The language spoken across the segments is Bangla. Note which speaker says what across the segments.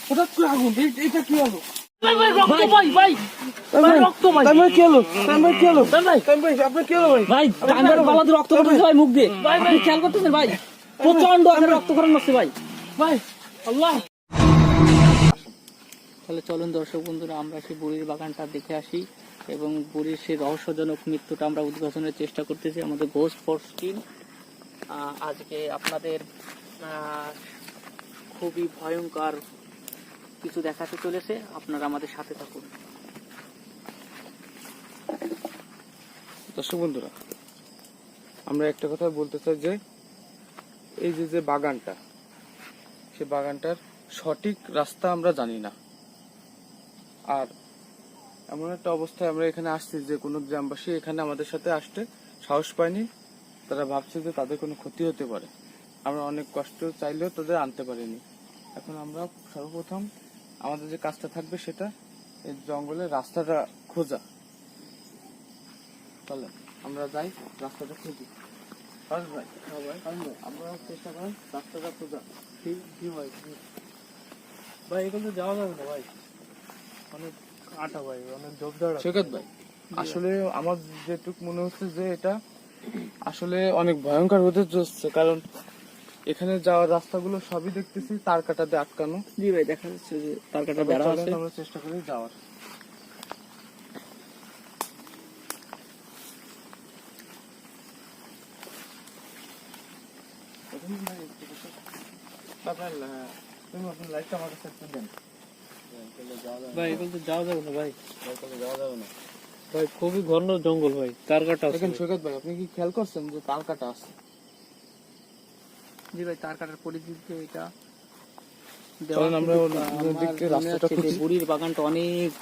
Speaker 1: হঠাৎ করে আগুন, এটা কি হলো?
Speaker 2: মুখ দিয়ে খেয়াল করতেছেন ভাই, প্রচন্ড রক্তক্ষরণ হচ্ছে ভাই। আল্লাহ, তাহলে চলুন দর্শক বন্ধুরা, আমরা সেই বুড়ির বাগানটা দেখে আসি এবং বুড়ির সেই রহস্যজনক মৃত্যুটা আমরা উদ্ঘাটনের চেষ্টা করতেছি আমাদের গোস্ট ফোর্স টিম। আজকে আপনাদের খুবই ভয়ঙ্কর কিছু দেখাতে চলেছে, আপনারা আমাদের সাথে থাকুন।
Speaker 1: দর্শক বন্ধুরা, আমরা একটা কথা বলতে চাই যে এই যে বাগানটা, সে বাগানটার সঠিক রাস্তা আমরা জানি না। আর এমন একটা অবস্থায় আমরা এখানে আসছি যে কোনো গ্রামবাসী এখানে আমাদের সাথে আসতে সাহস পায়নি। তারা ভাবছে যে তাদের কোনো ক্ষতি হতে পারে। আমরা অনেক কষ্ট চাইলেও তাদের আনতে পারিনি। এখন আমরা সর্বপ্রথম আমাদের যে কাজটা থাকবে সেটা এই জঙ্গলের রাস্তাটা খোঁজা। চলেন আমরা যাই, রাস্তাটা খুঁজি। ভাই আমরা চেষ্টা করি রাস্তাটা খোঁজা।
Speaker 2: ভাই এগুলো যাওয়া যাবে না ভাই, অনেক আটা ভাই, অনেক জোরদার।
Speaker 1: সৈকত ভাই, আসলে আমার যেটুকু মনে হচ্ছে যে এটা আসলে অনেক ভয়ঙ্কর হতে চলছে, কারণ এখানে যাওয়ার রাস্তাগুলো সবই দেখতেছি তার কাটা দিয়ে আটকানো।
Speaker 2: জি ভাই, দেখা যাচ্ছে যে তার কাটা বেড়া আছে।
Speaker 1: আমরা চেষ্টা করি যাওয়ার। লাইটটা আমার কাছে একটু দেন
Speaker 2: ভাই, এগুলো তো যাওয়া যাবে না ভাই,
Speaker 1: যাওয়া যাবে না
Speaker 2: ভাই খুবই ঘন জঙ্গল ভাই, তার কাটা আছে।
Speaker 1: দেখেন সৈকত ভাই, আপনি কি খেয়াল করছেন যে তার কাটা আছে?
Speaker 2: জি ভাই, তার কাটার পরিধিতে এটা বুড়ির বাগানটা অনেক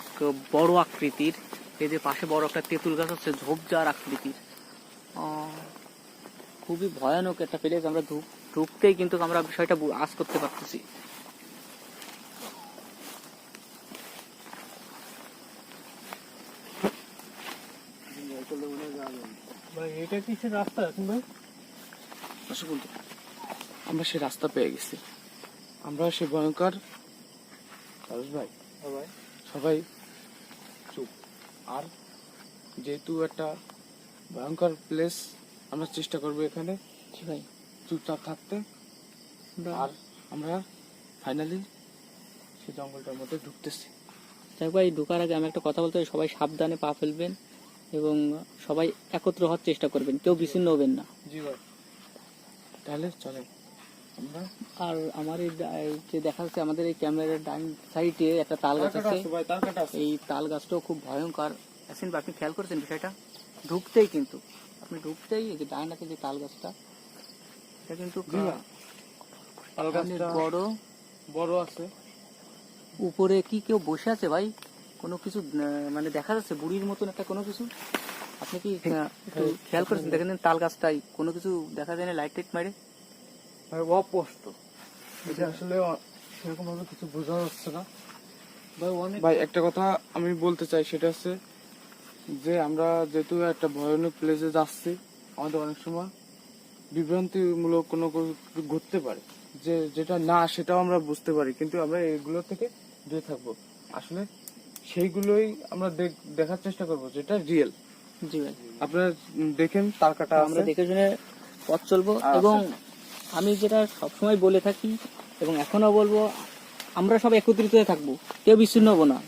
Speaker 2: বড় আকৃতির। এই যে পাশে বড় একটা তেঁতুল গাছ আছে, ঝোপঝাড় আকৃতির। খুবই ভয়ানক একটা প্লেস। আমরা ঢুকতেই কিন্তু আমরা বিষয়টা আঁচ করতে পারতেছি।
Speaker 1: ভাই এটা কিসের রাস্তা এখন ভাই? আমরা সে রাস্তা পেয়ে গেছি। আমরা সে ভয়ঙ্কর ভাই সবাই চুপ। আর যেহেতু একটা ভয়ঙ্কর প্লেস, আমরা চেষ্টা করবো এখানে
Speaker 2: ভাই
Speaker 1: চুপচাপ থাকতে। আর আমরা ফাইনালি সে জঙ্গলটার মধ্যে ঢুকতেছি।
Speaker 2: যাক ভাই, ঢোকার আগে আমি একটা কথা বলতে চাই, সবাই সাবধানে পা ফেলবেন এবং সবাই একত্র হওয়ার চেষ্টা করবেন, কেউ বিচ্ছিন্ন হবেন না।
Speaker 1: জি ভাই, তাহলে চলেন আমরা।
Speaker 2: আর আমার এই যে দেখা যাচ্ছে আমাদের এই ক্যামেরার ডান সাইডে একটা তাল গাছ আছে। এই তাল গাছটাও খুব ভয়ঙ্কর। আসেন আপনি খেয়াল করেছেন বিষয়টা? ঢুকতেই কিন্তু আপনি ঢুকতেই এই যে ডান হাতে যে তাল গাছটা, এটা কিন্তু অনেক বড়
Speaker 1: বড় আছে।
Speaker 2: উপরে কি কেউ বসে আছে ভাই? কোনো কিছু মানে দেখা যাচ্ছে বুড়ির মতন একটা কোনো কিছু। আপনি কি একটু খেয়াল করেছেন? দেখেন তাল গাছটাই কোনো কিছু দেখা যায় না, লাইট টাইট মারে
Speaker 1: অস্পষ্ট। এটা আসলে সেরকম ভাবে কিছু বোঝা যাচ্ছে না ভাই। একটা কথা আমি বলতে চাই, সেটা হচ্ছে যে আমরা যেহেতু একটা ভয়ানক প্লেসে যাচ্ছি, আমাদের অনেক সময় বিভ্রান্তিমূলক কোনো ঘটতে পারে, যে যেটা না সেটাও আমরা বুঝতে পারি, কিন্তু আমরা এগুলো থেকে দূরে থাকবো। আসলে সেইগুলোই আমরা দেখার চেষ্টা করবো যেটা রিয়েল।
Speaker 2: জি ভাই,
Speaker 1: আপনারা দেখেন তার কাটা
Speaker 2: আমরা দেখে শুনে পথ চলবো। এবং আমি যেটা সবসময় বলে থাকি এবং এখনো বলবো, আমরা সব একত্রিত হয়ে থাকবো, কেউ বিচ্ছিন্ন হবো না।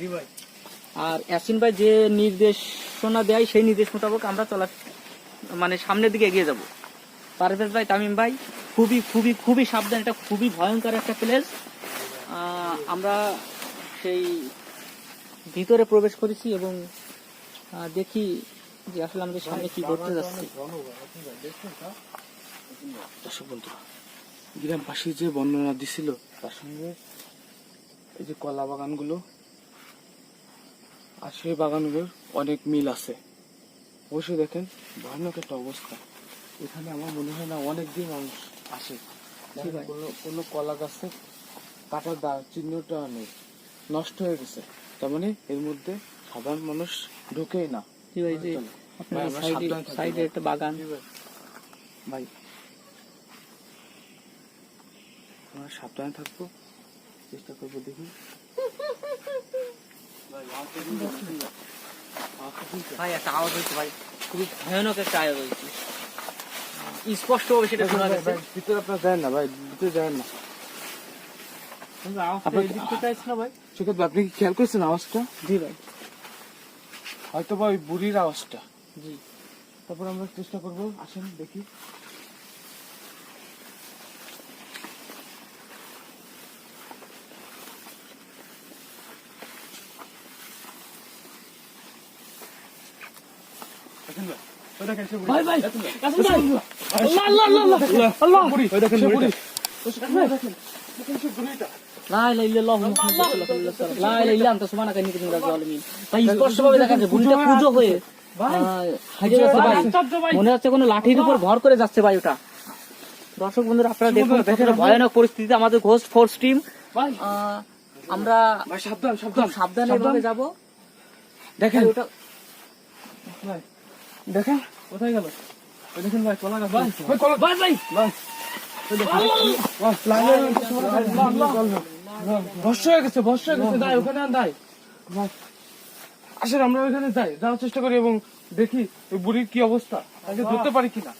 Speaker 2: আর ইয়াসিন ভাই যে নির্দেশনা দেয় সেই নির্দেশ মোতাবেক আমরা মানে সামনের দিকে এগিয়ে যাব। পারভেজ ভাই, তামিম ভাই, খুবই খুবই খুবই সাবধান। এটা খুবই ভয়ঙ্কর একটা প্লেস। আমরা সেই ভিতরে প্রবেশ করেছি এবং দেখি যে আসলে আমাদের সামনে কি ঘটতে যাচ্ছে।
Speaker 1: দর্শক বন্ধুরা, গ্রামবাসী যে বর্ণনা দিছিল তার সঙ্গে এই যে কলা বাগানগুলো আর সেই বাগানগুলোর অনেক মিল আছে। অবশ্যই দেখেন ভয়ানক একটা অবস্থা। এখানে আমার মনে হয় না অনেকদিন মানুষ আসে। কোনো কলা গাছে কাটার চিহ্নটা নেই, নষ্ট হয়ে গেছে। তার মানে এর মধ্যে সাধারণ মানুষ ঢোকেই না।
Speaker 2: জি ভাই, যে আপনার
Speaker 1: আমরা সাবধানে থাকবো।
Speaker 2: সাইডে একটা বাগান।
Speaker 1: ভাই আমরা সাবধানে থাকবো, চেষ্টা করবো দেখি।
Speaker 2: ভাই একটা আওয়াজ হয়েছে ভাই, খুবই ভয়ানক একটা আওয়াজ হয়েছে, স্পষ্ট ভাবে সেটা শোনা যাচ্ছে।
Speaker 1: ভিতরে আপনার যায় না ভাই, ভিতরে যায় না। সেক্ষেত্রে আপনি কি খেয়াল করেছেন আওয়াজটা?
Speaker 2: জি ভাই।
Speaker 1: হয়তো বা ওই বুড়ির আওয়াজটা।
Speaker 2: জি।
Speaker 1: তারপর আমরা চেষ্টা করবো, আসেন দেখি।
Speaker 2: ভাই ভাই, কাসেম ভাই, আল্লাহ আল্লাহ আল্লাহ আল্লাহ,
Speaker 1: বুড়ি, ওই দেখেন বুড়ি।
Speaker 2: লা ইলাহা ইল্লাল্লাহ মুহাম্মাদুর রাসূলুল্লাহ, লা ইলাহা ইল্লা আনতা সুবহানাকা ইন্নী কুনতু মিনাজ জালিমিন। ভাই স্পষ্ট ভাবে দেখা যাচ্ছে বুড়িটা পূজো হয়ে হাইজে যাচ্ছে ভাই, মনে হচ্ছে কোনো লাঠির উপর ভর করে যাচ্ছে ভাই ওটা। দর্শক বন্ধুরা আপনারা দেখুন কতটা ভয়ানক পরিস্থিতি আমাদের ঘোস্ট ফোর্স টিম। আমরা
Speaker 1: ভাই সাবধান সাবধান
Speaker 2: সাবধানে ভাবে যাব।
Speaker 1: দেখেন
Speaker 2: ওটা
Speaker 1: ভাই, দেখেন কোথায় গেল? ওই দেখেন ভাই, কলা গাছ।
Speaker 2: ভাই ভাই
Speaker 1: ভস্য হয়ে গেছে, ভস্য হয়ে গেছে। দাই ওখানে দাই। আসেন আমরা ওইখানে যাই, যাওয়ার চেষ্টা করি এবং দেখি ওই বুড়ির কি অবস্থা, তাকে ধরতে পারি কিনা।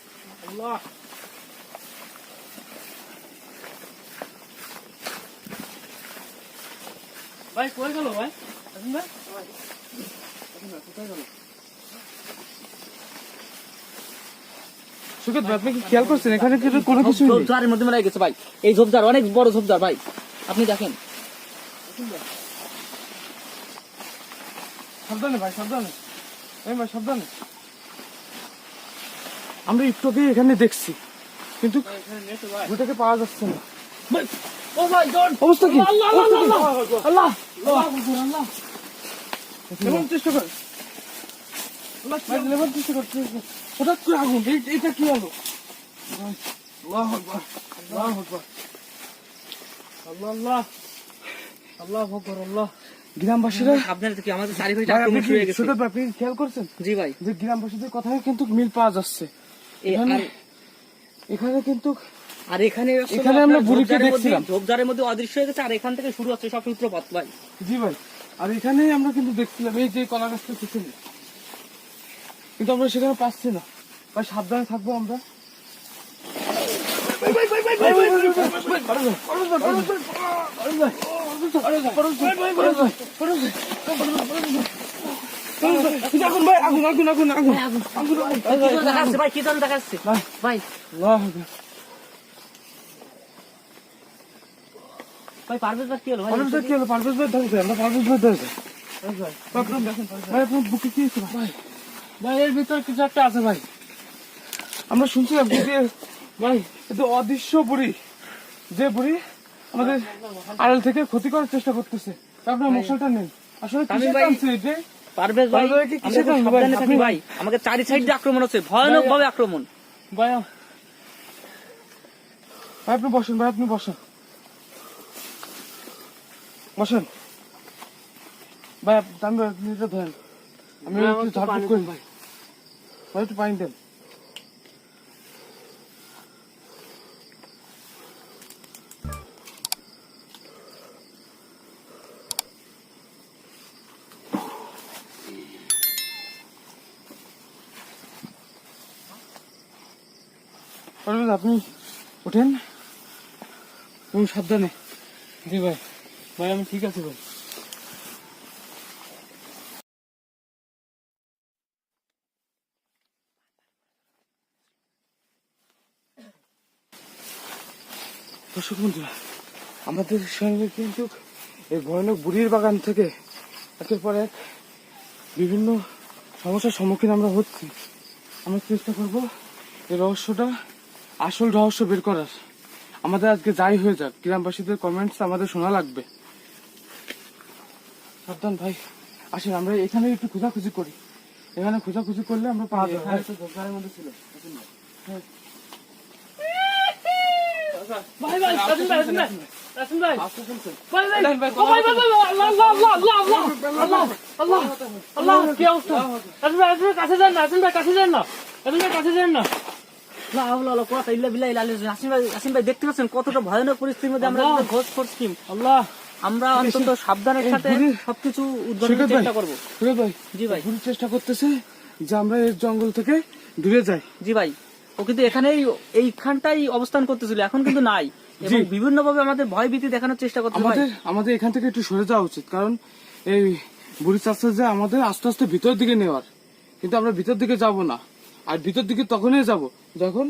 Speaker 2: ভাই কই গেল ভাই?
Speaker 1: সুখেত ভাই, আপনি কি খেয়াল করছেন এখানে কিন্তু কোনো কিছু নেই?
Speaker 2: ঝোপঝাড়ের মধ্যে মারা গেছে ভাই, এই ঝোপঝাড় অনেক বড় ঝোপঝাড় ভাই, আপনি দেখেন।
Speaker 1: সাবধানে ভাই, সাবধানে। এই ভাই সাবধানে। আমরা একটুকে এখানে দেখছি কিন্তু ওটাকে পাওয়া যাচ্ছে না।
Speaker 2: ও ভাই জন,
Speaker 1: অবস্থা কি?
Speaker 2: আল্লাহ আল্লাহ আল্লাহ আল্লাহ আল্লাহ,
Speaker 1: লেবার চেষ্টা কর, ভাই লেবার চেষ্টা কর। হঠাৎ করে আগুন, এটা কি হলো? আল্লাহু আকবার, আল্লাহু আকবার, আল্লাহ আল্লাহ, আল্লাহু আকবার, আল্লাহ। গ্রামবাসীরা
Speaker 2: সাবধানে থেকে আমাদের চারিপাশে
Speaker 1: ভাই, আপনি
Speaker 2: আক্রমণ শুরু হয়ে
Speaker 1: কি
Speaker 2: গেছে।
Speaker 1: সুখেত ভাই, আপনি খেয়াল করছেন
Speaker 2: জি ভাই,
Speaker 1: যে গ্রামবাসীদের কথায় কিন্তু মিল পাওয়া যাচ্ছে। এখানে কিন্তু
Speaker 2: আর এখানে
Speaker 1: এখানে আমরা বুড়িকে দেখছিলাম।
Speaker 2: ঝোপঝাড়ের মধ্যে অদৃশ্য হয়ে গেছে, আর এখান থেকে শুরু হচ্ছে সব সূত্রপাত ভাই।
Speaker 1: জি ভাই, আর এখানেই আমরা কিন্তু দেখছিলাম এই যে কলা গাছটা পিছনে, কিন্তু আমরা সেখানে পাচ্ছি না। ভাই সাবধানে থাকবো আমরা। আগুন ভাই, আগুন আগুন আগুন আগুন
Speaker 2: দেখা যাচ্ছে ভাই, কি ধরনের দেখা যাচ্ছে ভাই? ভাই পারভেজ ভাই কি হলো ভাই?
Speaker 1: পারভেজ ভাই কি হলো? পারভেজ ভাই ধরেছে, আমরা পারভেজ ভাই ধরেছে। ভাই আপনার বুকে কি হয়েছে ভাই? ভাই এর ভিতরে কিছু একটা আছে ভাই, আমরা শুনছিলাম যে ভাই এটা অদৃশ্য বুড়ি, যে বুড়ি আমাদের আড়াল থেকে ক্ষতি করার চেষ্টা করতেছে। আপনার মশালটা নেই আসলে কিসের
Speaker 2: ভাই,
Speaker 1: টানছে এটা?
Speaker 2: পারভেজ ভাই,
Speaker 1: পারভেজ ভাই কি কিসের
Speaker 2: আমরা খুব
Speaker 1: টানছে ভাই?
Speaker 2: সাবধানে থাকি ভাই, আমাকে চারি সাইড দিয়ে আক্রমণ হচ্ছে, ভয়ানক ভাবে আক্রমণ।
Speaker 1: ভাই ভাই আপনি বসেন, ভাই আপনি বসেন, বসেন ভাই। আপনি এটা ধরেন, আমি একটু ঝটপট করি ভাই। ভাই একটু পানি দেন। আপনি ওঠেন এবং সাবধানে। জি ভাই, ভাই আমি ঠিক আছে ভাই। দর্শক বন্ধুরা, আমাদের সঙ্গে কিন্তু এই ভয়ানক বুড়ির বাগান থেকে একের পর এক বিভিন্ন সমস্যার সম্মুখীন আমরা হচ্ছি। আমরা চেষ্টা করব এই রহস্যটা, আসল রহস্য বের করার। আমাদের আজকে যাই হয়ে যাক, গ্রামবাসীদের কমেন্টস আমাদের শোনা লাগবে। সাবধান ভাই, আসেন আমরা এখানে একটু খোঁজাখুঁজি করি। এখানে খোঁজাখুঁজি করলে আমরা পাওয়া যাবে। ঝোপঝাড়ের মধ্যে ছিল। ভাই ভাই,
Speaker 2: ইয়াসিন ভাই
Speaker 1: আস্তে শুনছেন
Speaker 2: ভাই ভাই
Speaker 1: দেখেন ভাই,
Speaker 2: ও ভাই ভাই ভাই, আল্লাহ আল্লাহ আল্লাহ আল্লাহ আল্লাহ আল্লাহ আল্লাহ কি অবস্থা ইয়াসিন ভাই কাছে যান না, ইয়াসিন ভাই কাছে যান না, ইয়াসিন ভাই কাছে যান না। লা হাওলা ওয়ালা কুওয়াতা ইল্লা বিল্লাহ। ইয়াসিন ভাই দেখতে পাচ্ছেন কতটা ভয়ানক পরিস্থিতির মধ্যে আমরা
Speaker 1: আল্লাহ।
Speaker 2: ঘোষ করছি।
Speaker 1: আল্লাহ
Speaker 2: আমরা অন্তত সাবধানের
Speaker 1: এই
Speaker 2: সাথে
Speaker 1: বুড়ি-
Speaker 2: সবকিছু উদ্ধারের
Speaker 1: সুগত ভাই,
Speaker 2: চেষ্টা করব।
Speaker 1: সুগত ভাই,
Speaker 2: জি ভাই।
Speaker 1: বুড়ি চেষ্টা করতেছে যে আমরা এই জঙ্গল থেকে দূরে যাই।
Speaker 2: জি ভাই, ও কিন্তু এখানেই এইখানটাই অবস্থান করতেছিল, এখন কিন্তু নাই এবং বিভিন্ন ভাবে আমাদের ভয় ভীতি দেখানোর চেষ্টা করতে ভাই।
Speaker 1: আমাদের এখান থেকে একটু সরে যাওয়া উচিত, কারণ এই বুড়ি চাচ্ছে যে আমাদের আস্তে আস্তে ভিতর দিকে নেওয়ার, কিন্তু আমরা ভিতর দিকে যাব না। আর ভিতর দিকে তখনই যাব যখন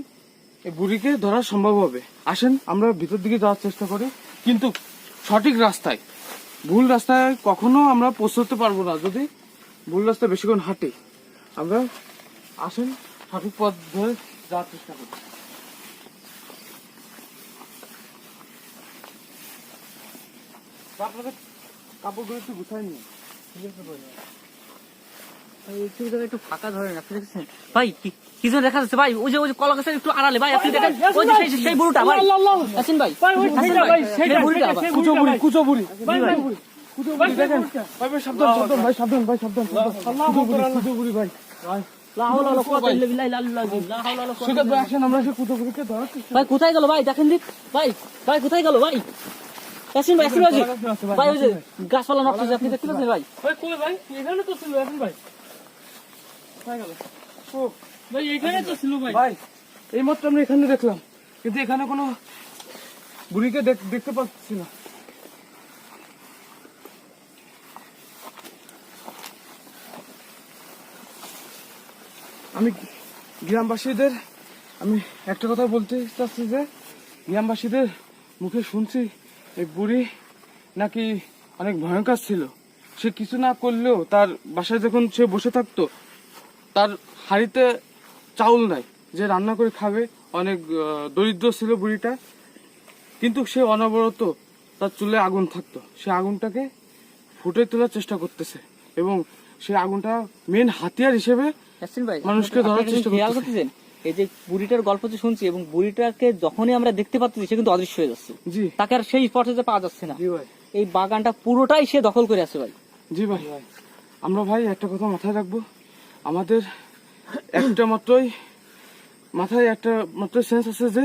Speaker 1: এই বুড়িকে ধরা সম্ভব হবে। আসেন আমরা ভিতর দিকে যাওয়ার চেষ্টা করি, কিন্তু সঠিক রাস্তায়। ভুল রাস্তায় কখনো আমরা পৌঁছতে পারবো না যদি ভুল রাস্তায় বেশিক্ষণ হাঁটি। আমরা আসেন সঠিক পথ ধরে যাওয়ার চেষ্টা করি। আপনাদের কাপড়গুলো একটু গুছাই নিন।
Speaker 2: একটু জায়গায় একটু ফাঁকা ধরেন, আপনি দেখছেন ভাই কি যেন দেখা যাচ্ছে ভাই, ওই যে কলা গাছের একটু আড়ালে ভাই, আপনি দেখেন ওই যে সেই বুড়োটা ভাই। ইয়াসিন ভাই, ইয়াসিন ভাই, সেই বুড়োটা ভাই।
Speaker 1: কুচো বুড়ি, কুচো বুড়ি,
Speaker 2: ভাই ভাই
Speaker 1: কুচো বুড়ি দেখেন। ভাই ভাই সাবধান, সাবধান ভাই, সাবধান ভাই, সাবধান। কুচো বুড়ি ভাই।
Speaker 2: লা হাওলা ওয়ালা কুওয়াতা ইল্লা বিল্লাহ লা হাওলা ওয়ালা কুওয়াতা
Speaker 1: সুগত ভাই আসেন আমরা সে কুচো বুড়িকে ধরার চেষ্টা
Speaker 2: ভাই কোথায় গেল ভাই, দেখেন দিক ভাই, ভাই কোথায় গেল ভাই? ইয়াসিন ভাই, ইয়াসিন ভাই, ভাই ওই যে গাছপালা নষ্ট হচ্ছে, আপনি দেখতে পাচ্ছেন ভাই?
Speaker 3: ভাই কই ভাই এখানে তো ছিল এখন ভাই
Speaker 1: কোথায় গেল? ও
Speaker 3: ভাই এখানে তো ছিল ভাই
Speaker 1: ভাই এই মাত্র আমরা এখানে দেখলাম, কিন্তু এখানে কোনো বুড়িকে দেখতে পাচ্ছি না। আমি গ্রামবাসীদের আমি একটা কথা বলতে চাচ্ছি যে গ্রামবাসীদের মুখে শুনছি এই বুড়ি নাকি অনেক ভয়ঙ্কর ছিল। সে কিছু না করলেও তার বাসায় যখন সে বসে থাকতো তার হাঁড়িতে চাউল নাই যে রান্না করে খাবে। অনেক দরিদ্র ছিল বুড়িটা, কিন্তু সে অনবরত তার চুলে আগুন থাকতো। সে আগুনটাকে ফুটে তোলার চেষ্টা করতেছে এবং সে আগুনটা মেন হাতিয়ার হিসেবে
Speaker 2: ইয়াসিন ভাই,
Speaker 1: মানুষকে ধরার
Speaker 2: আপনি
Speaker 1: চেষ্টা
Speaker 2: খেয়াল
Speaker 1: করতেছে।
Speaker 2: করতেছেন এই যে বুড়িটার গল্প যে শুনছি, এবং বুড়িটাকে যখনই আমরা দেখতে পাচ্ছি সে কিন্তু অদৃশ্য হয়ে যাচ্ছে,
Speaker 1: জি
Speaker 2: তাকে আর সেই স্পটে যে পাওয়া যাচ্ছে না।
Speaker 1: জি ভাই,
Speaker 2: এই বাগানটা পুরোটাই সে দখল করে আছে ভাই।
Speaker 1: জি ভাই। আমরা ভাই একটা কথা মাথায় রাখবো, আমাদের একটা মাত্রই মাথায় একটা মাত্র সেন্স আছে যে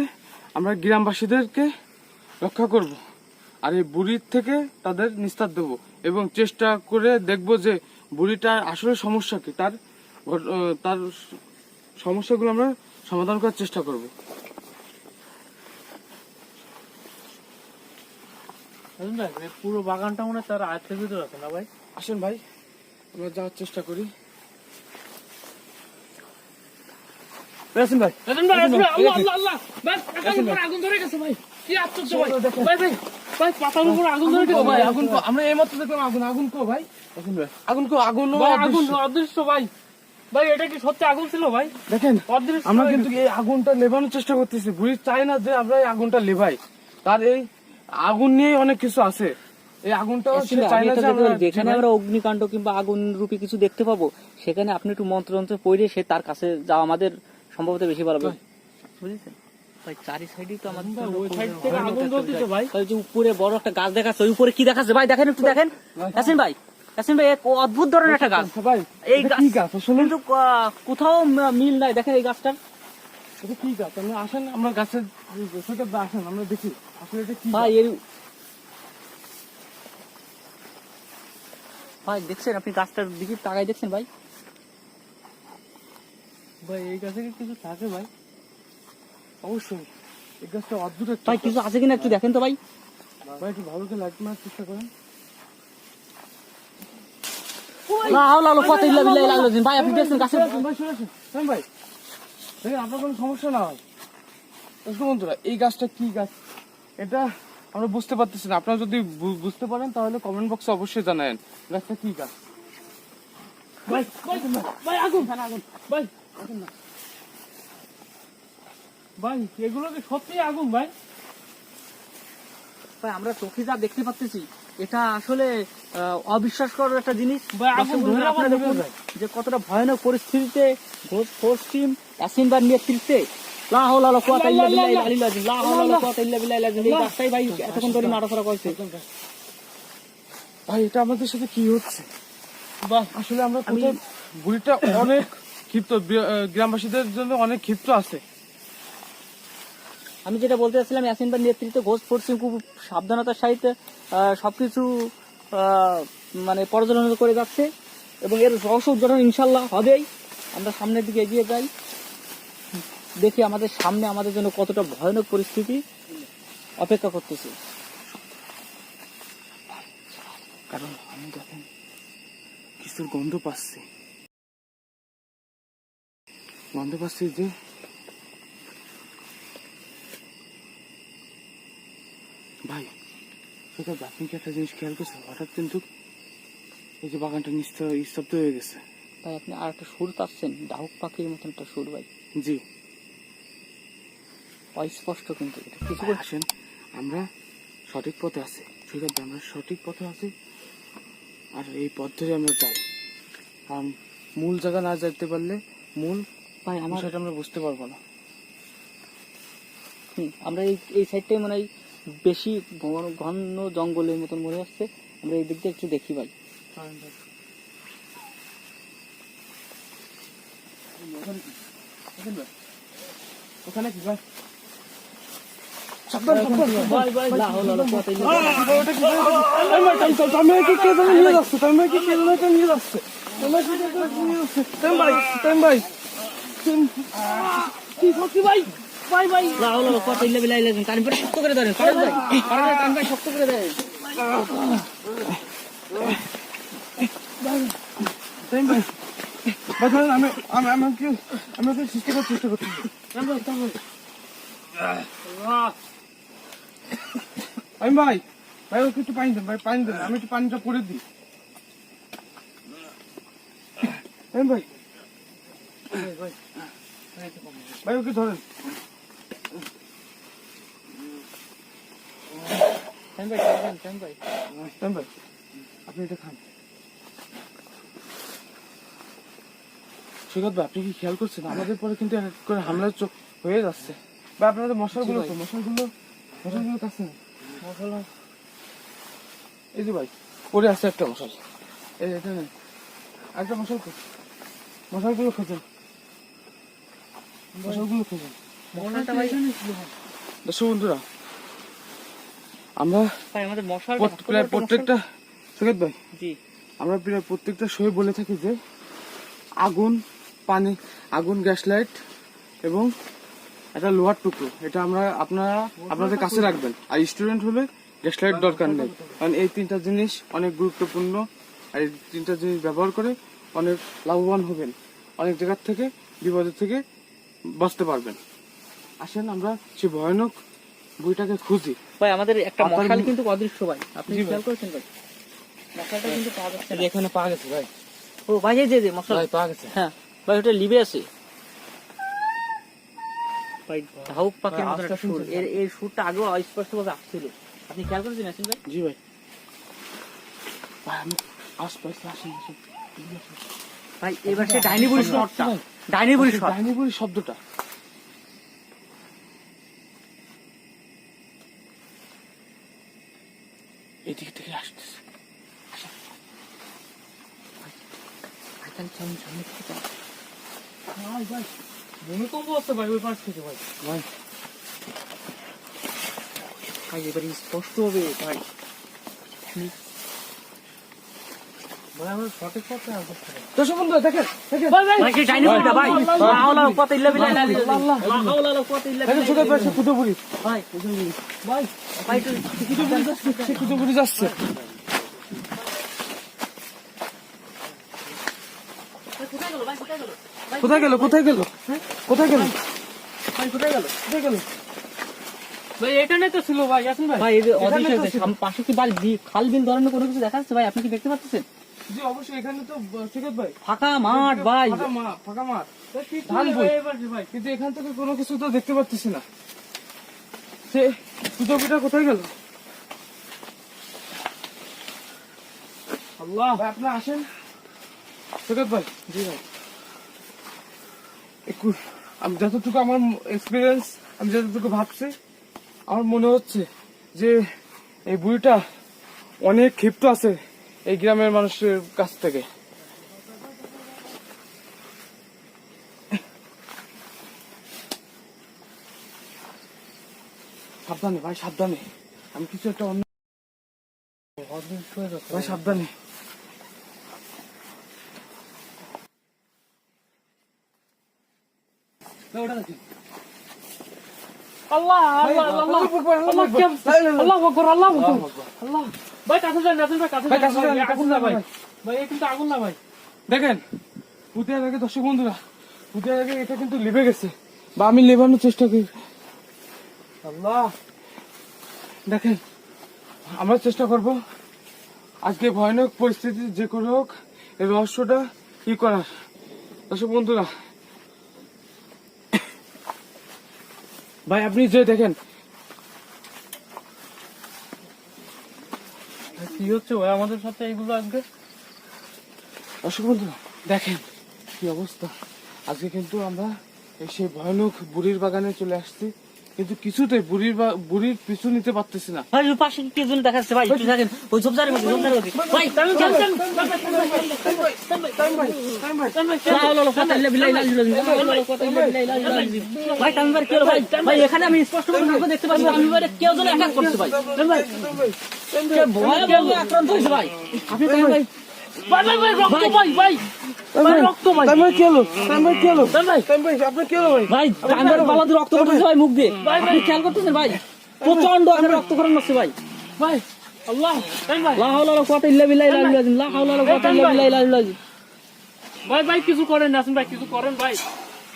Speaker 1: আমরা গ্রামবাসীদেরকে রক্ষা করব, আর এই বুড়ির থেকে তাদের নিস্তার দেব এবং চেষ্টা করে দেখব যে বুড়িটার আসলে সমস্যা কি, তার সমস্যাগুলো আমরা সমাধান করার চেষ্টা করব।
Speaker 3: বুঝলেন ভাই এই পুরো বাগানটা মনে হয় তার আয়ত্তের ভিতরে আছে না ভাই
Speaker 1: আসেন ভাই আমরা যাওয়ার চেষ্টা করি। আসেন ভাই,
Speaker 3: রাজন ভাই আসবে আল্লাহ আল্লাহ আল্লাহ ভাই পাতার উপর আগুন ধরে গেছে ভাই, কি আশ্চর্য ভাই ভাই ভাই ভাই পাতার উপর আগুন ধরে গেছে
Speaker 1: ভাই
Speaker 3: ভাই
Speaker 1: আগুন কো, আমরা এইমাত্র দেখলাম আগুন কো ভাই। আসেন ভাই, আগুন কো, আগুন
Speaker 3: ভাই আগুন অদৃশ্য ভাই, ভাই এটা কি সত্যি আগুন ছিল ভাই?
Speaker 1: দেখেন
Speaker 3: অদৃশ্য
Speaker 1: আমরা
Speaker 3: হয়ে
Speaker 1: কিন্তু এই আগুনটা নেভানোর চেষ্টা করতেছি। বুড়ি চাই না যে আমরা এই আগুনটা লেভাই, তার এই আগুন নিয়ে অনেক কিছু আছে। এই আগুনটাও
Speaker 2: ইয়াসিন
Speaker 1: সে
Speaker 2: ভাই,
Speaker 1: চায়
Speaker 2: আমি
Speaker 1: না
Speaker 2: একটা
Speaker 1: যে
Speaker 2: দেখতে
Speaker 1: আমরা
Speaker 2: পারি, যেখানে আমরা অগ্নিকাণ্ড কিংবা আগুন রূপী কিছু দেখতে পাবো, সেখানে আপনি একটু মন্ত্রযন্ত্র পড়ে সে তার কাছে যাওয়া আমাদের সম্ভবত বেশি ভালো হবে। বুঝেছেন ভাই, চারি সাইডেই তো আমাদের জন্য
Speaker 3: ওই সাইড
Speaker 2: খুব
Speaker 3: থেকে
Speaker 2: ভয়ানক
Speaker 3: আগুন
Speaker 2: একটা
Speaker 3: জ্বলতেছে ভাই।
Speaker 2: ওই যে উপরে বড় একটা গাছ দেখাচ্ছে, ওই উপরে কি দেখাচ্ছে ভাই, দেখেন একটু দেখেন। ইয়াসিন ভাই, ইয়াসিন ভাই, এক অদ্ভুত ধরনের একটা গাছ।
Speaker 1: ভাই
Speaker 2: এই
Speaker 1: এটা কি গাছ আসলে?
Speaker 2: কিন্তু কোথাও মিল নাই, দেখেন এই গাছটার।
Speaker 1: এটা কি গাছ? আমরা আসেন আমরা গাছের সাথে আসেন আমরা দেখি আসলে এটা কি
Speaker 2: ভাই
Speaker 1: গাছ।
Speaker 2: এই ভাই দেখছেন আপনি গাছটার দিকে তাকাই দেখছেন ভাই?
Speaker 3: ভাই এই গাছে কি কিছু থাকে ভাই?
Speaker 1: অবশ্যই এই গাছটা অদ্ভুত একটা
Speaker 2: ভাই
Speaker 1: গাছ।
Speaker 2: কিছু আছে কিনা একটু দেখেন তো ভাই।
Speaker 1: ভাই একটু ভালো করে লাইট মারার চেষ্টা করেন।
Speaker 2: লা হাওলা ওয়ালা কুওয়াতা ইল্লা বিল্লাহ আল-আযীম। ভাই আপনি দেখছেন গাছের
Speaker 1: ভাই শুনে আসেন, শুনেন ভাই, দেখেন আপনার কোনো সমস্যা না হয়। দর্শক বন্ধুরা, এই গাছটা কি গাছ এটা আমরা বুঝতে পারতেছি না। আপনারা যদি বুঝতে পারেন তাহলে কমেন্ট বক্সে অবশ্যই জানাবেন গাছটা কি গাছ।
Speaker 3: ভাই ভাই ভাই আগুন আগুন ভাই ভাই এগুলো কি সত্যি আগুন ভাই?
Speaker 2: ভাই আমরা চোখে যা দেখতে পাচ্ছি এটা আসলে অবিশ্বাস করার একটা জিনিস।
Speaker 3: ভাই, আগুন
Speaker 2: দর্শক
Speaker 3: ধরে
Speaker 2: বন্ধুরা,
Speaker 3: আবার
Speaker 2: আপনারা
Speaker 3: নিভে
Speaker 2: দেখুন
Speaker 3: যায়।
Speaker 2: যে কতটা ভয়ানক পরিস্থিতিতে ঘোষ ফোর্স টিম ইয়াসিন ভাইয়ের নেতৃত্বে লা হাওলা ওয়ালা কুওয়াতা ইল্লা বিল্লাহিল আলিয়্যিল আযীম, লা হাওলা ওয়ালা কুওয়াতা ইল্লা বিল্লাহিল আযীম। এই রাস্তায় ভাই এতক্ষণ ধরে নাড়াচাড়া করছে।
Speaker 1: ভাই এটা আমাদের সাথে কি হচ্ছে?
Speaker 3: বাহ,
Speaker 1: আসলে আমরা কোথায় বুড়িটা অনেক ক্ষিপ্ত, গ্রামবাসীদের জন্য অনেক ক্ষিপ্ত আছে।
Speaker 2: আমি যেটা বলতে চাচ্ছিলাম, ইয়াসিন ভাইয়ের নেতৃত্বে ঘোষ ফোর্স খুব সাবধানতার সাথে সবকিছু মানে পর্যালোচনা করে যাচ্ছে এবং এর রহস্য উদ্ঘাটন ইনশাল্লাহ হবেই। আমরা সামনের দিকে এগিয়ে যাই, দেখি আমাদের সামনে আমাদের জন্য কতটা ভয়ানক পরিস্থিতি অপেক্ষা করতেছে।
Speaker 1: কারণ আমি দেখেন কিছুর গন্ধ পাচ্ছি যে ভাই সেটা আপনি কি একটা জিনিস খেয়াল করছেন? হঠাৎ কিন্তু এই যে বাগানটা নিস্তব্ধ হয়ে গেছে।
Speaker 2: ভাই আপনি আর একটা সুর পাচ্ছেন, ডাহুক পাখির মতন একটা সুর ভাই,
Speaker 1: জি
Speaker 2: অস্পষ্ট কিন্তু এটা কিছু
Speaker 1: ভাই, আসেন আমরা সঠিক পথে আছি, ঠিক আছে আমরা সঠিক পথে আছি আর এই পথ ধরে আমরা যাই। কারণ মূল জায়গা না যেতে পারলে মূল
Speaker 2: ভাই আমার
Speaker 1: বিষয়টা আমরা বুঝতে পারবো না।
Speaker 2: আমরা এই সাইডটাই মনে হয় বেশি ঘন জঙ্গলের মতন মনে হচ্ছে, আমরা এই দিক দিয়ে একটু দেখি ভাই।
Speaker 1: ওখানে কি ভাই?
Speaker 2: ভাই ভাই লা হাওলা ওয়ালা কুওয়াতা ইল্লা লা হাওলা ওয়ালা কুওয়াতা ইল্লা বিল্লাহিল আযীম। কান পরে শক্ত করে ধরেন, কান ভাই শক্ত করে ধরেন।
Speaker 1: আমি চেষ্টা করছি। আমি ভাই ওকে একটু পানি দেন, আমি একটু পানিটা পরে দিই। ভাই ওকে ধরেন। ভাই আপনি এটা খান। সৈকত ভাই আপনি কি খেয়াল করছেন আমাদের পরে কিন্তু এক করে হামলার চোখ হয়ে যাচ্ছে? বা আপনাদের মশাগুলো কাছে নেই। মশলা এই যে ভাই পরে আছে একটা মশাল, এই এটা নেই একটা মশালগুলো খোঁজেন। দর্শক বন্ধুরা আমরা
Speaker 2: ভাই আমাদের মশাল
Speaker 1: প্রায় প্রত্যেকটা সৈকত ভাই
Speaker 2: জি
Speaker 1: আমরা প্রায় প্রত্যেকটা শোয়ে বলে থাকি যে আগুন গ্যাস লাইট এবং একটা লোহার টুকরো এটা আপনাদের কাছে রাখবেন। আর স্টুডেন্ট হলে গ্যাস লাইট দরকার নেই, কারণ এই তিনটা জিনিস অনেক গুরুত্বপূর্ণ। আর এই তিনটা জিনিস ব্যবহার করে অনেক লাভবান হবেন, অনেক জায়গার থেকে বিপদের থেকে বাঁচতে পারবেন। আসেন আমরা সেই ভয়ানক বইটাকে খুঁজি।
Speaker 2: ভাই আমাদের একটা
Speaker 1: পাতার
Speaker 2: মশাল কিন্তু অদৃশ্য ভাই, আপনি
Speaker 1: জি ভাই।
Speaker 2: খেয়াল করেছেন ভাই? মশালটা কিন্তু পাওয়া যাচ্ছে না।
Speaker 1: এখানে পাওয়া গেছে ভাই,
Speaker 2: ও ভাই এই যে মশাল
Speaker 1: পাওয়া গেছে।
Speaker 2: হ্যাঁ ভাই ওটা লিবে আছে ভাই, ডাহুক পাখির মতন একটা সুর। এর সুরটা আগেও অস্পষ্ট ভাবে আসছিল, আপনি খেয়াল করেছেন ইয়াসিন ভাই?
Speaker 1: জি ভাই আমি আশপাশে আসেন।
Speaker 2: ভাই এবার সে ডাইনি বুড়ির শটটা, ডাইনি বুড়ির শট,
Speaker 1: ডাইনিবুড়ি শব্দটা এদিক থেকে আসতেছে।
Speaker 3: ভাই ভূমিকম্প হচ্ছে ভাই ওই পাশ থেকে ভাই।
Speaker 1: ভাই
Speaker 2: ভাই এবার স্পষ্ট হবে ভাই।
Speaker 3: ভাই আমরা সঠিক পথে আসতে পারি।
Speaker 1: দর্শক বন্ধু দেখেন
Speaker 2: ভাই সেই ডাইনি বুড়িটা ভাই, লা হাওলা ওয়ালা কুওয়াতা ইল্লা বিল্লাহিল আযীম, লা হাওলা ওয়ালা কুওয়াতা ইল্লা
Speaker 1: দেখেন ছোট
Speaker 2: বিল্লাহিল
Speaker 1: পাশে কুতুবুড়ি
Speaker 2: ভাই
Speaker 3: ভাই
Speaker 2: ভাই একটু
Speaker 1: সে কুতুবুড়ি যাচ্ছে।
Speaker 2: কোথায় গেল ভাই, কোথায় গেল?
Speaker 1: কোথায় গেল
Speaker 3: ভাই কোথায় গেল? ভাই এখানে তো ছিল ভাই, আসেন ভাই।
Speaker 2: ভাই এই যে অদৃশ্য পাশে কি খাল বিল ধরনের কোনো কিছু দেখা যাচ্ছে ভাই, আপনি কি দেখতে পাচ্ছেন?
Speaker 1: জি অবশ্যই এখানে তো সৈকত ভাই
Speaker 2: ফাঁকা মাঠ ভাই,
Speaker 1: ফাঁকা মাঠ
Speaker 3: ধান বই ভাই।
Speaker 1: কিন্তু এখান থেকে কোনো কিছু তো দেখতে পাচ্ছি না। সে কুতুবুড়িটা কোথায় গেল?
Speaker 3: আল্লাহ
Speaker 1: ভাই আপনি আসেন সৈকত ভাই।
Speaker 2: জি ভাই
Speaker 1: আমি যতটুকু আমার এক্সপিরিয়েন্স, আমি যতটুকু ভাবছি, আমার মনে হচ্ছে যে এই বুড়িটা অনেক ক্ষিপ্ত আছে এই গ্রামের মানুষের কাছ থেকে। সাবধানে ভাই, সাবধানে, আমি কিছু একটা অন্য ভাই, সাবধানে।
Speaker 3: আল্লাহ আল্লাহ আল্লাহ আল্লাহ আল্লাহ আকবার, আল্লাহ আকবার, আল্লাহ। ভাই কাছে যান, নাজিম ভাই কাছে যান, আগুন না ভাই, ভাই এ কিন্তু আগুন না ভাই।
Speaker 1: দেখেন পুতিয়ার আগে, দর্শক বন্ধুরা, পুতিয়ার আগে এটা কিন্তু লিভে গেছে, বা আমি লেবানোর চেষ্টা করি। আল্লাহ, দেখেন আমরা চেষ্টা করব আজকে ভয়ানক পরিস্থিতি যে করে হোক এই রহস্যটা কি করার। দর্শক বন্ধুরা, ভাই আপনি যে দেখেন
Speaker 3: কি হচ্ছে ভাই আমাদের সাথে এইগুলো আজকে?
Speaker 1: দর্শক বন্ধুরা দেখেন কি অবস্থা। আজকে কিন্তু আমরা এই সেই ভয়ানক বুড়ির বাগানে চলে আসছি, কিন্তু কিছুতে বুড়ির পিছু নিতে পারতেছি না।
Speaker 2: ভাই ওই পাশে কি জন দেখাচ্ছে ভাই, একটু দেখেন ওই ঝোপঝাড়ের মধ্যে, ঝোপঝাড়ের মধ্যে। ভাই চল চল লা লা লা কথা ইল্লা বিল্লাহি লা ইলাহা ইল্লাল্লাহ, কথা ইল্লা বিল্লাহি লা ইলাহা ইল্লাল্লাহ। ভাই তামিম কি হলো ভাই? ভাই এখানে আমি স্পষ্ট করে দেখতে পাচ্ছি তামিম ভাই কেউ জন অ্যাটাক করছে ভাই। ভাই কে ভয়াবহ আক্রান্ত হয়েছে ভাই। আপনি তামিম ভাই,
Speaker 3: ভাই ভাই ভাই রক্ত ভাই, ভাই ভাই রক্ত ভাই,
Speaker 1: তামিম কি হলো? তামিম কি হলো?
Speaker 3: ভাই
Speaker 1: তামিম ভাই আপনার কি হলো ভাই?
Speaker 2: ভাই তামিম ভাই পালা দিয়ে রক্ত পড়তেছে ভাই মুখ দিয়ে। ভাই ভাই খেয়াল করতেছেন ভাই, প্রচন্ড আকারে রক্তক্ষরণ হচ্ছে ভাই।
Speaker 3: ভাই আল্লাহ, ভাই ভাই
Speaker 2: লা হাওলা ওয়ালা কুওয়াতা ইল্লা বিল্লাহি আল-আলিয়্যিল আযীম, লা হাওলা ওয়ালা কুওয়াতা ইল্লা বিল্লাহি আল-আলিয়্যিল আযীম।
Speaker 3: ভাই ভাই কিছু করেন নাসিম ভাই, কিছু করেন ভাই।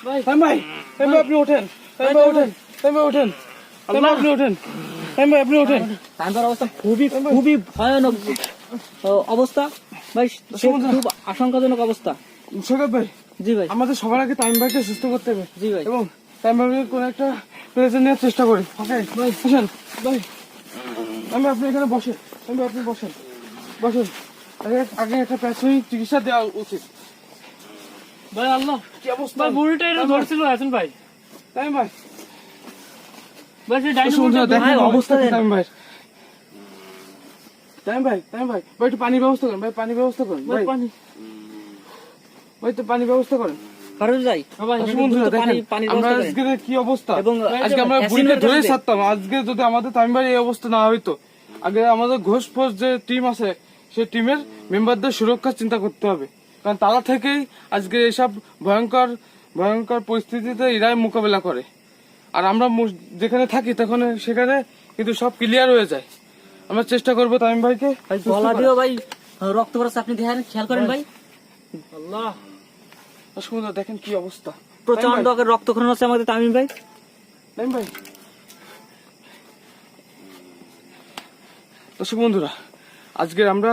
Speaker 3: ভাই
Speaker 1: তামিম ভাই, তামিম ভাই আপনি ওঠেন, তামিম ভাই ওঠেন, তামিম ভাই ওঠেন, তামিম ভাই আপনি ওঠেন, তামিম ভাই আপনি ওঠেন।
Speaker 2: তামিম ভাইয়ের অবস্থা খুবই ভয়ানক অবস্থা ভাই, সে খুব আশঙ্কাজনক অবস্থা।
Speaker 1: সৈকত ভাই,
Speaker 2: জি ভাই,
Speaker 1: আমাদের সবার আগে তামিম ভাইকে সুস্থ করতে হবে।
Speaker 2: জি ভাই।
Speaker 1: এবং তামিম ভাইকে কোনো একটা প্লেসে নেওয়ার চেষ্টা করি। ভাই বসেন, ভাই তামিম ভাই আপনি এখানে বসেন, তামিম ভাই আপনি বসেন, বসেন। আগে একটা প্রাথমিক চিকিৎসা দেওয়া উচিত।
Speaker 3: ভাই আল্লাহ,
Speaker 1: কি অবস্থা
Speaker 3: ভাই বুড়িটা এটা ধরছিল নাসিম ভাই।
Speaker 1: তামিম ভাই?
Speaker 3: ভাই সেই ডাইনি
Speaker 1: শুনুন,
Speaker 3: বুড়িটা
Speaker 1: দেখেন
Speaker 2: ভাই,
Speaker 1: অবস্থা কি
Speaker 2: অবস্থা
Speaker 1: তামিম ভাই। তামিম ভাই, তামিম ভাই, ভাই একটু পানির ব্যবস্থা করেন, ভাই পানির ব্যবস্থা করেন,
Speaker 3: ভাই
Speaker 1: ভাই
Speaker 3: পানি,
Speaker 1: ভাই তো পানির ব্যবস্থা করেন।
Speaker 2: ফারুজ ভাই,
Speaker 3: ভাই
Speaker 1: দর্শক বন্ধুরা দেখেন
Speaker 2: পানির
Speaker 1: আমরা
Speaker 2: ব্যবস্থা করেন।
Speaker 1: আজকে কি অবস্থা,
Speaker 2: এবং
Speaker 1: আজকে আমরা
Speaker 2: অ্যাসিড
Speaker 1: বুড়িকে
Speaker 2: বের
Speaker 1: ধরে
Speaker 2: করে
Speaker 1: ছাড়তাম। আজকে যদি আমাদের তামিম ভাই এই অবস্থা না হইতো, আগে আমাদের ঘোষ ফোষ যে টিম আছে সেই টিমের মেম্বারদের সুরক্ষার চিন্তা করতে হবে, কারণ তারা থেকেই আজকে এইসব ভয়ঙ্কর ভয়ঙ্কর পরিস্থিতিতে এরাই মোকাবেলা করে। আর আমরা যেখানে থাকি তখন সেখানে কিন্তু সব ক্লিয়ার হয়ে যায়। আমরা চেষ্টা করবো তামিম ভাইকে
Speaker 2: ভাই
Speaker 1: সুস্থ
Speaker 2: গলা
Speaker 1: করার।
Speaker 2: দিয়েও ভাই রক্ত পড়ছে, আপনি দেখেন খেয়াল করেন ভাই,
Speaker 3: আল্লাহ।
Speaker 1: দর্শক বন্ধুরা দেখেন কি অবস্থা।
Speaker 2: প্রচন্ড আকারে রক্তক্ষরণ হচ্ছে আমাদের তামিম ভাই।
Speaker 1: তামিম ভাই, দর্শক বন্ধুরা আজকে আমরা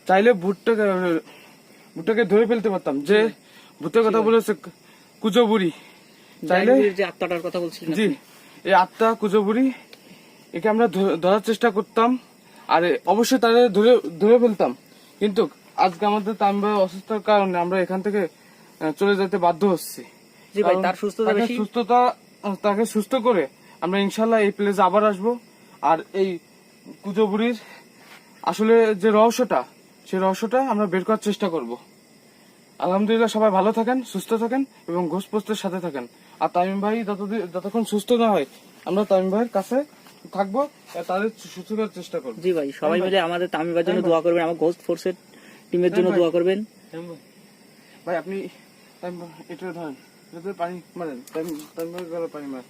Speaker 1: চাইলে ভুট্টাকে ধরে ফেলতে পারতাম, যে ভুট্টার কথা বলেছে কুজো বুড়ি, চাইলে
Speaker 2: ডাইনির যে আত্মাটার কথা বলছিলেন
Speaker 1: জি এই আত্মা কুজো বুড়ি, একে আমরা ধরার চেষ্টা করতাম আর অবশ্যই তাদের ধরে ফেলতাম। কিন্তু আজকে আমাদের তামিম ভাই অসুস্থতার কারণে আমরা এখান থেকে চলে যেতে বাধ্য হচ্ছি।
Speaker 2: জি ভাই,
Speaker 1: কারণ
Speaker 2: তার সুস্থতা
Speaker 1: তাকে
Speaker 2: বেশি।
Speaker 1: তাকে সুস্থ করে আমরা ইনশাল্লাহ এই প্লেসে আবার আসবো। আর এই কুজো বুড়ির আসলে যে রহস্যটা, সেই রহস্যটা আমরা বের করার চেষ্টা করব। আলহামদুলিল্লাহ সবাই ভালো থাকেন, সুস্থ থাকেন এবং ঘোষ পোস্টের সাথে থাকেন। আর তামিম ভাই যতক্ষণ সুস্থ না হয় আমরা তামিম ভাইয়ের কাছে থাকবো, তাদের সুস্থ করার চেষ্টা করবো।
Speaker 2: জি ভাই, সবাই মিলে আমাদের তামিম ভাইয়ের জন্য দোয়া করবেন, আমার ঘোস্ট ফোর্সের টিমের জন্য দোয়া করবেন।
Speaker 1: ভাই আপনি তামিম ভাই এটা ধরেন, এটাতে পানি মারেন, তামিম ভাই গলা পানি মারেন।